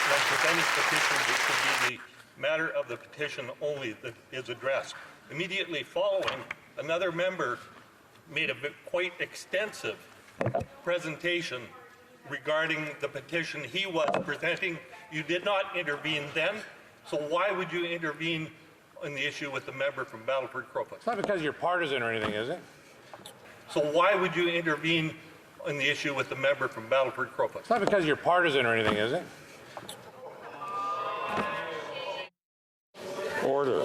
when presenting petitions, it should be the matter of the petition only that is addressed. Immediately following, another member made a quite extensive presentation regarding the petition he was presenting. You did not intervene then, so why would you intervene on the issue with the member from Battleford Crowfoot? It's not because you're partisan or anything, is it? So why would you intervene on the issue with the member from Battleford Crowfoot? It's not because you're partisan or anything, is it? Order.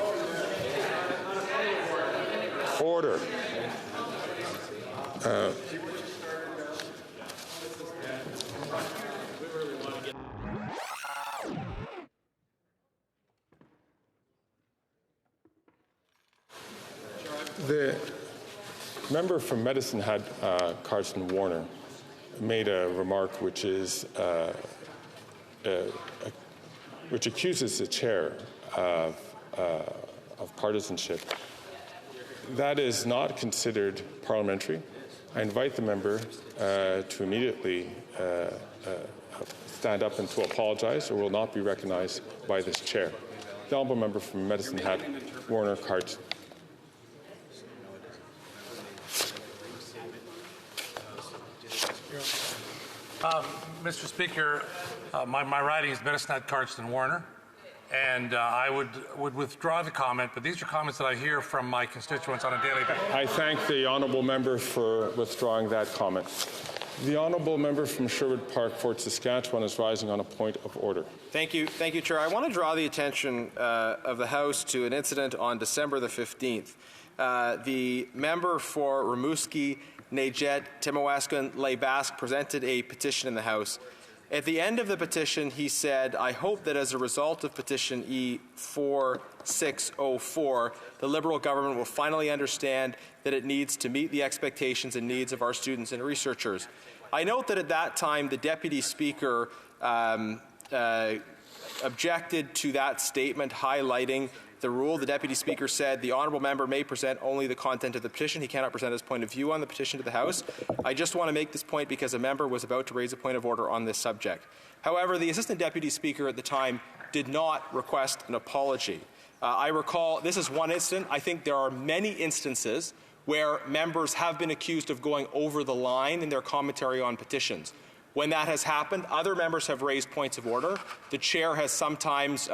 Order. The member from Medicine Hat, Carson Warner, made a remark which accuses the chair of partisanship. That is not considered parliamentary. I invite the member to immediately stand up and to apologize, or will not be recognized by this chair. The honourable member from Medicine Hat, Warner Carson. Mr. Speaker, my riding is Medicine Hat, Cardston, Warner, and I would withdraw the comment, but these are comments that I hear from my constituents on a daily basis. I thank the honourable member for withdrawing that comment. The honourable member from Sherwood Park, Fort Saskatchewan, is rising on a point of order. Thank you, Chair. I want to draw the attention of the House to an incident on December the 15th. The member for Rimouski, Nejet, Timawaskan, Les presented a petition in the House. At the end of the petition, he said, I hope that as a result of petition E4604, the Liberal government will finally understand that it needs to meet the expectations and needs of our students and researchers. I note that at that time, the Deputy Speaker objected to that statement, highlighting the rule. The Deputy Speaker said the honourable member may present only the content of the petition. He cannot present his point of view on the petition to the House. I just want to make this point because a member was about to raise a point of order on this subject. However, the Assistant Deputy Speaker at the time did not request an apology. I recall this is one incident. I think there are many instances where members have been accused of going over the line in their commentary on petitions. When that has happened, other members have raised points of order. The chair has sometimes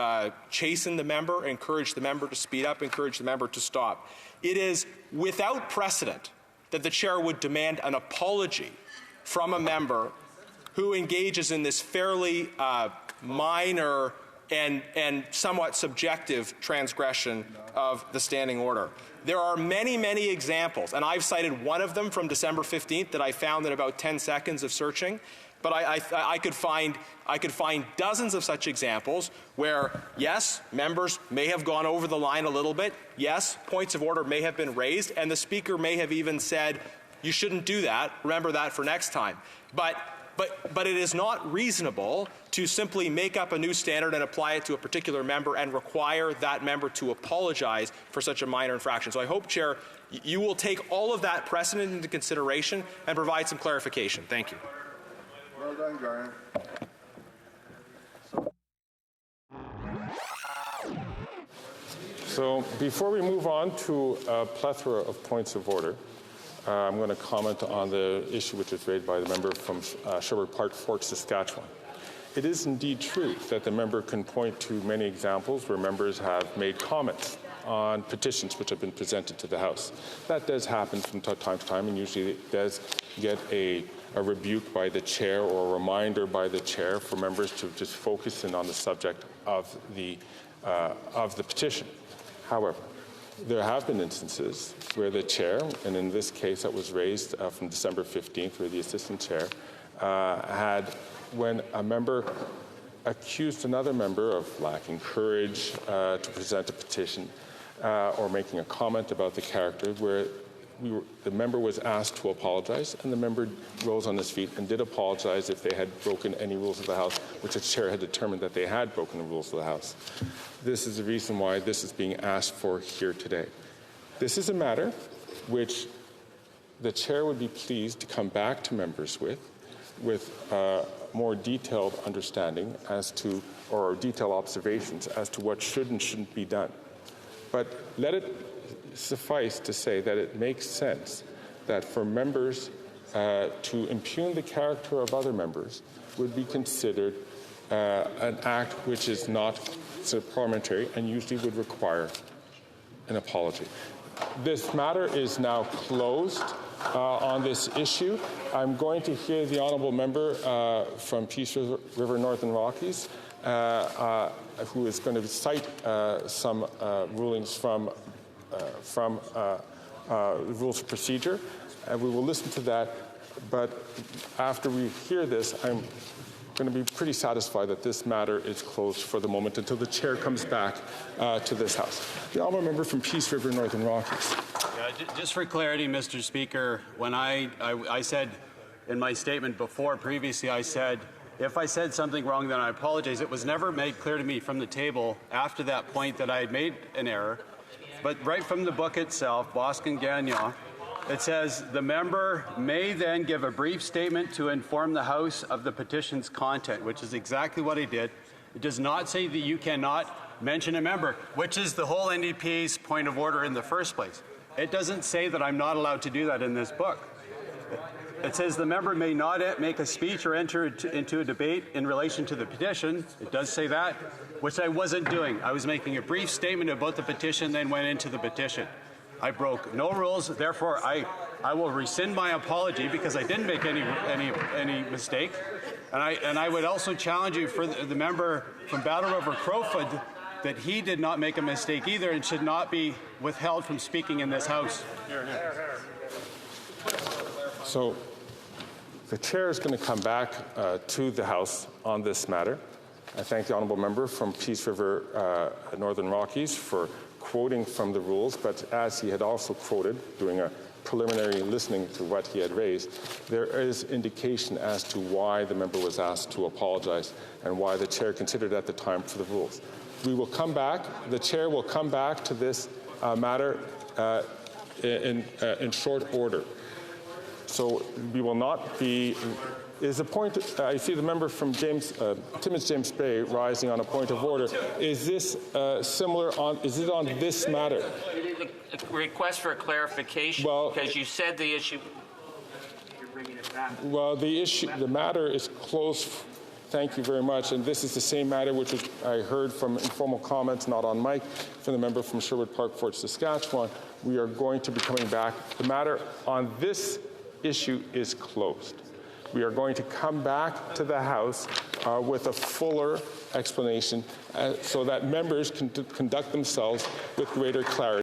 chastened the member, encouraged the member to speed up, encouraged the member to stop. It is without precedent that the chair would demand an apology from a member who engages in this fairly minor and somewhat subjective transgression of the standing order. There are many, many examples, and I've cited one of them from December 15th that I found in about 10 seconds of searching. But I could find dozens of such examples where, yes, members may have gone over the line a little bit. Yes, points of order may have been raised, and the Speaker may have even said, you shouldn't do that. Remember that for next time. But it is not reasonable to simply make up a new standard and apply it to a particular member and require that member to apologize for such a minor infraction. So I hope, Chair, you will take all of that precedent into consideration and provide some clarification. Thank you. Well done, Garnet. So before we move on to a plethora of points of order, I'm going to comment on the issue which was raised by the member from Sherwood Park, Fort Saskatchewan. It is indeed true that the member can point to many examples where members have made comments on petitions which have been presented to the House. That does happen from time to time, and usually it does get a rebuke by the chair or a reminder by the chair for members to just focus in on the subject of the petition. However, there have been instances where the chair, and in this case that was raised from December 15th, where the assistant chair when a member accused another member of lacking courage to present a petition or making a comment about the character, where the member was asked to apologize, and the member rose on his feet and did apologize if they had broken any rules of the House, which the chair had determined that they had broken the rules of the House. This is the reason why this is being asked for here today. This is a matter which the chair would be pleased to come back to members with with more detailed understanding as to, or detailed observations as to what should and shouldn't be done. But let it suffice to say that it makes sense that for members to impugn the character of other members would be considered an act which is not parliamentary and usually would require an apology. This matter is now closed on this issue. I'm going to hear the honourable member from Peace River Northern Rockies, who is going to cite some rulings from the Rules of Procedure. And we will listen to that, but after we hear this, I'm going to be pretty satisfied that this matter is closed for the moment until the chair comes back to this House. The honourable member from Peace River Northern Rockies. Just for clarity, Mr. Speaker, when I said in my statement before previously, I said, if I said something wrong, then I apologize. It was never made clear to me from the table after that point that I had made an error. But right from the book itself, Boston Gagnon, it says, the member may then give a brief statement to inform the House of the petition's content, which is exactly what I did. It does not say that you cannot mention a member, which is the whole NDP's point of order in the first place. It doesn't say that I'm not allowed to do that in this book. It says the member may not make a speech or enter into a debate in relation to the petition. It does say that, which I wasn't doing. I was making a brief statement about the petition, then went into the petition. I broke no rules, therefore I will rescind my apology because I didn't make any mistake. And I would also challenge you for the member from Battle River Crowfoot that he did not make a mistake either and should not be withheld from speaking in this House. So the chair is going to come back to the House on this matter. I thank the honourable member from Peace River Northern Rockies for quoting from the rules, but as he had also quoted, doing a preliminary listening to what he had raised, there is indication as to why the member was asked to apologize and why the chair considered at the time for the rules. We will come back, the chair will come back to this matter in short order. So we will not be, is a point, I see the member from Timmins James Bay rising on a point of order. Is this similar on, is it on this matter? A request for a clarification, because you said the issue. You're bringing it back. Well, the matter is closed. Thank you very much. And this is the same matter which I heard from informal comments, not on mic, from the member from Sherwood Park, Fort Saskatchewan. We are going to be coming back. The matter on this issue is closed. We are going to come back to the House with a fuller explanation so that members can conduct themselves with greater clarity.